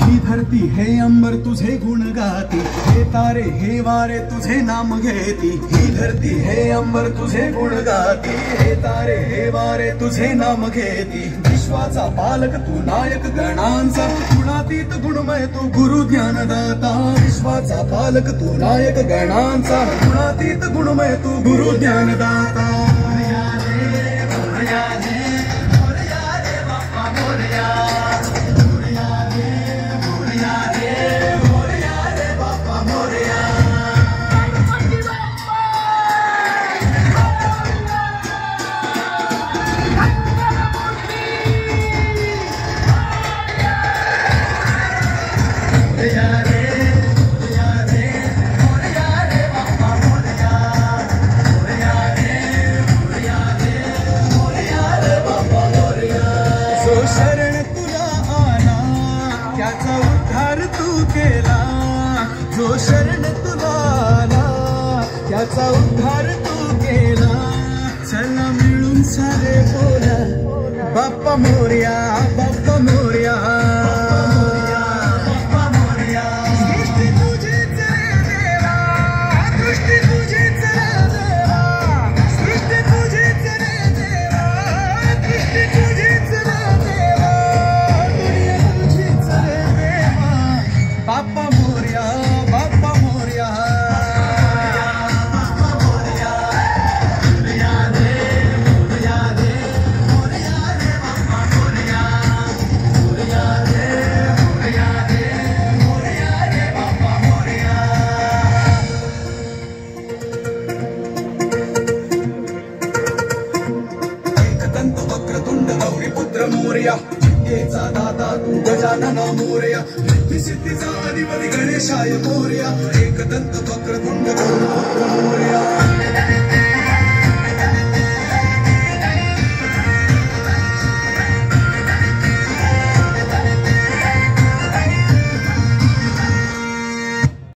ही धरती हे अंबर तुझे गुण गाती, हे तारे हे वारे तुझे नाम घेती। ही धरती हे अंबर तुझे गुण गाती, हे तारे हे वारे तुझे नाम घेती। विश्वाचा पालक तू नायक गणांचा, गुणातीत गुणमय तू गुरु ज्ञानदाता। विश्वाचा पालक तू नायक गणांचा, गुणातीत गुणमय तू गुरु ज्ञानदाता। शरण तुला आला त्याचा उद्धार तू केला, जो शरण तुला आला त्याचा उद्धार तू केला। चला मिळून सारे बोला बाप्पा मोरया, बाप्पा मोरया। दृष्टी तुझीच रे देवा, दृष्टी तुझीच रे देवा, दृष्टी तुझीच रे देवा, दृष्टी तुझीच रे देवा, दुनिया तुझीच रे देवा। बाप्पा मोरया, बाप्पा मोरया। एकदंत वक्रतुंड गौरीपुत्र मोरया, विद्येचा दाता तू गजानन मोरया। रिद्धी सिद्धीचा अधिपती गणेशाय मोरया, एकदंत वक्रतुंड